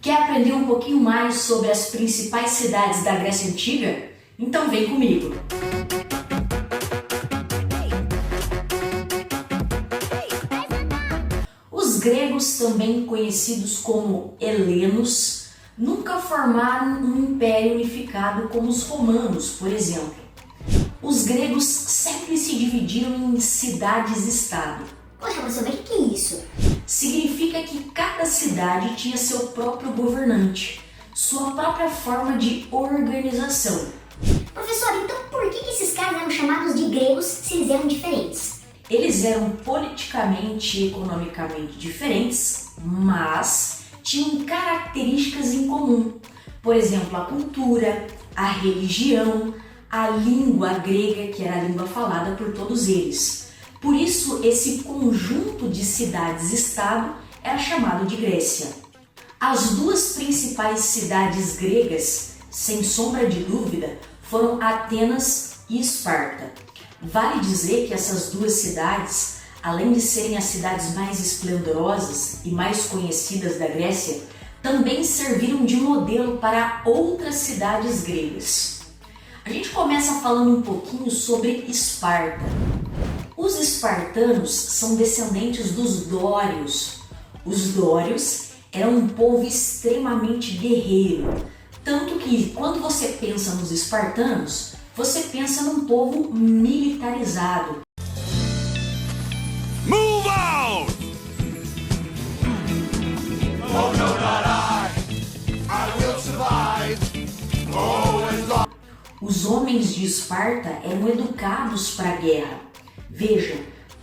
Quer aprender um pouquinho mais sobre as principais cidades da Grécia Antiga? Então vem comigo! Os gregos, também conhecidos como helenos, nunca formaram um império unificado como os romanos, por exemplo. Os gregos sempre se dividiram em cidades-estado. Poxa, professor, mas o que é isso? Significa que cada cidade tinha seu próprio governante, sua própria forma de organização. Professor, então por que esses caras eram chamados de gregos se eles eram diferentes? Eles eram politicamente e economicamente diferentes, mas tinham características em comum. Por exemplo, a cultura, a religião, a língua grega, que era a língua falada por todos eles. Por isso, esse conjunto de cidades-estado era chamado de Grécia. As duas principais cidades gregas, sem sombra de dúvida, foram Atenas e Esparta. Vale dizer que essas duas cidades, além de serem as cidades mais esplendorosas e mais conhecidas da Grécia, também serviram de modelo para outras cidades gregas. A gente começa falando um pouquinho sobre Esparta. Os espartanos são descendentes dos dórios. Os dórios eram um povo extremamente guerreiro, tanto que quando você pensa nos espartanos, você pensa num povo militarizado. Move out! Oh, no, not I. I will survive. Always long. Os homens de Esparta eram educados para a guerra. Veja,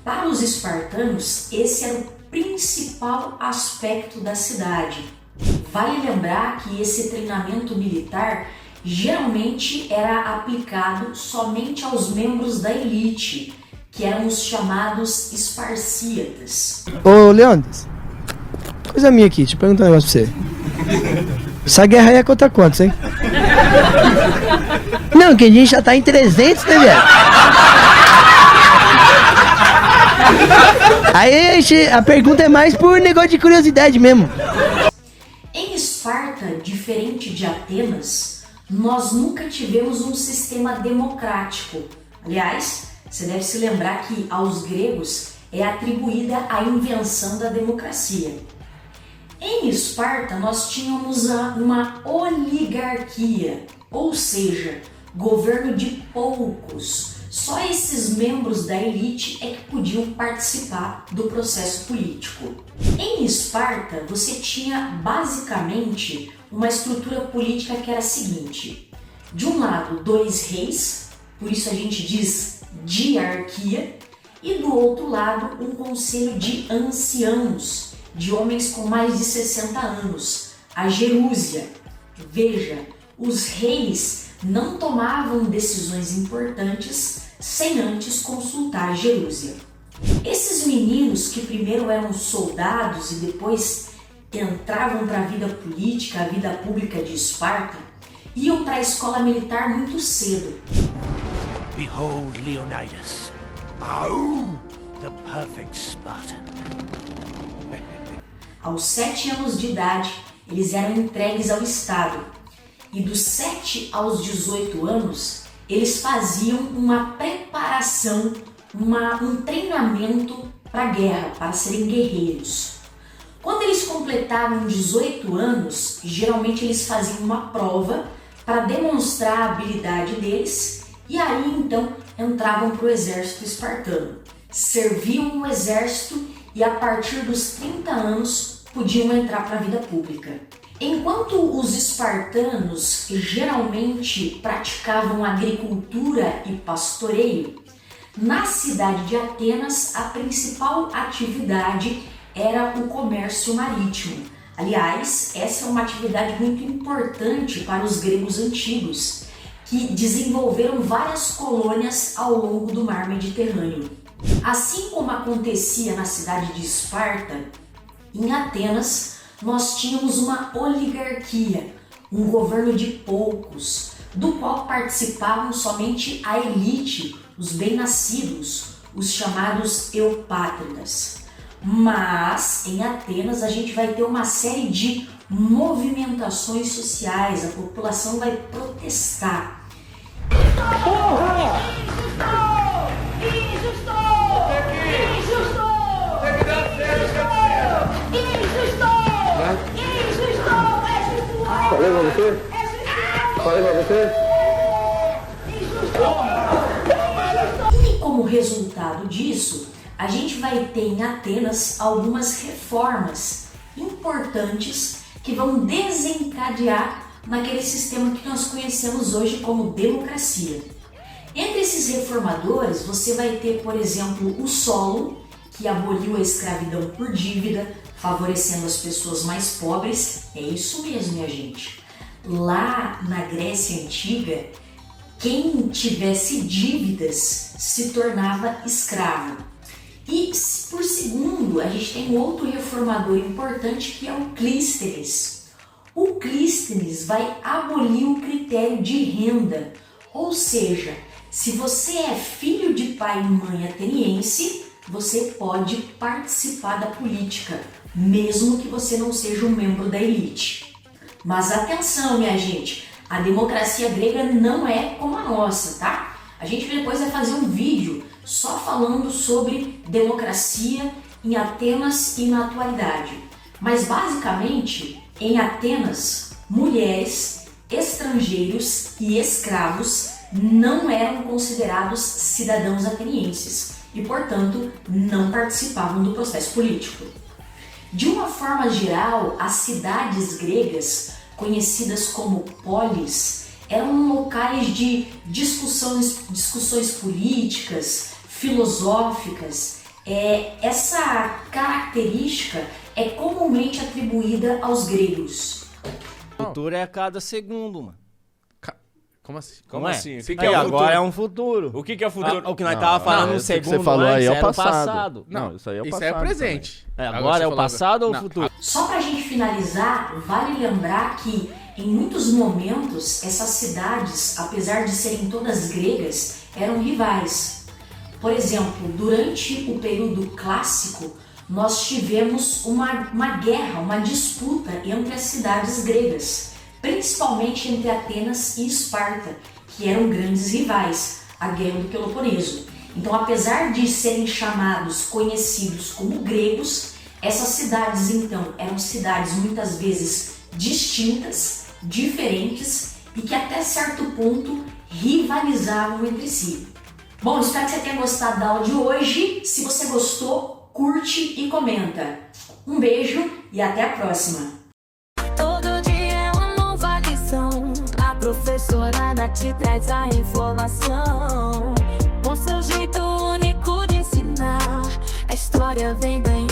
para os espartanos, esse era o principal aspecto da cidade. Vale lembrar que esse treinamento militar geralmente era aplicado somente aos membros da elite, que eram os chamados esparcíatas. Ô, Leandros, coisa minha aqui, deixa eu perguntar um negócio pra você. Essa guerra aí é contra quantos, hein? Não, que a gente já tá em 300, né, velho? Aí a pergunta é mais por negócio de curiosidade mesmo. Em Esparta, diferente de Atenas, nós nunca tivemos um sistema democrático. Aliás, você deve se lembrar que aos gregos é atribuída a invenção da democracia. Em Esparta, nós tínhamos uma oligarquia, ou seja, governo de poucos. Só esses membros da elite é que podiam participar do processo político. Em Esparta, você tinha basicamente uma estrutura política que era a seguinte: de um lado, 2 reis, por isso a gente diz diarquia, e do outro lado, um conselho de anciãos, de homens com mais de 60 anos, a gerúsia. Veja, os reis não tomavam decisões importantes sem antes consultar a gerúsia. Esses meninos, que primeiro eram soldados e depois entravam para a vida política, a vida pública de Esparta, iam para a escola militar muito cedo. Behold Leonidas. Oh, the perfect Spartan. Aos 7 anos de idade, eles eram entregues ao Estado. E dos 7 aos 18 anos, eles faziam uma preparação, um treinamento para a guerra, para serem guerreiros. Quando eles completavam 18 anos, geralmente eles faziam uma prova para demonstrar a habilidade deles e aí então entravam para o exército espartano. Serviam no exército e a partir dos 30 anos podiam entrar para a vida pública. Enquanto os espartanos geralmente praticavam agricultura e pastoreio, na cidade de Atenas a principal atividade era o comércio marítimo. Aliás, essa é uma atividade muito importante para os gregos antigos, que desenvolveram várias colônias ao longo do mar Mediterrâneo. Assim como acontecia na cidade de Esparta, em Atenas nós tínhamos uma oligarquia, um governo de poucos, do qual participavam somente a elite, os bem-nascidos, os chamados eupátridas. Mas em Atenas a gente vai ter uma série de movimentações sociais, a população vai protestar. E como resultado disso, a gente vai ter em Atenas algumas reformas importantes que vão desencadear naquele sistema que nós conhecemos hoje como democracia. Entre esses reformadores, você vai ter, por exemplo, o Solon, que aboliu a escravidão por dívida, favorecendo as pessoas mais pobres. É isso mesmo, minha gente. Lá na Grécia Antiga, quem tivesse dívidas se tornava escravo. E por segundo, a gente tem um outro reformador importante que é o Clístenes. O Clístenes vai abolir o critério de renda, ou seja, se você é filho de pai e mãe ateniense, você pode participar da política, mesmo que você não seja um membro da elite. Mas atenção, minha gente, a democracia grega não é como a nossa, tá? A gente depois vai fazer um vídeo só falando sobre democracia em Atenas e na atualidade. Mas basicamente, em Atenas, mulheres, estrangeiros e escravos não eram considerados cidadãos atenienses e, portanto, não participavam do processo político. De uma forma geral, as cidades gregas, conhecidas como polis, eram locais de discussões políticas, filosóficas. Essa característica é comumente atribuída aos gregos. O futuro é a cada segundo, mano. Como assim? Como é? assim? O que Aí, é o agora futuro? é um futuro. O que é o futuro? O que nós tava falando no isso que segundo você falou aí é o era passado. Não, isso aí é o Isso passado. é presente. Agora é o passado ou o Não, futuro? Só para a gente finalizar, vale lembrar que em muitos momentos essas cidades, apesar de serem todas gregas, eram rivais. Por exemplo, durante o período clássico, nós tivemos uma guerra, uma disputa entre as cidades gregas, principalmente entre Atenas e Esparta, que eram grandes rivais, a Guerra do Peloponeso. Então, apesar de serem conhecidos como gregos, essas cidades, então, eram cidades muitas vezes distintas, diferentes e que até certo ponto rivalizavam entre si. Bom, espero que você tenha gostado da aula de hoje. Se você gostou, curte e comenta. Um beijo e até a próxima! Todo dia é uma nova lição. A professora te traz a informação. Com seu jeito único de ensinar, a história vem ganhando.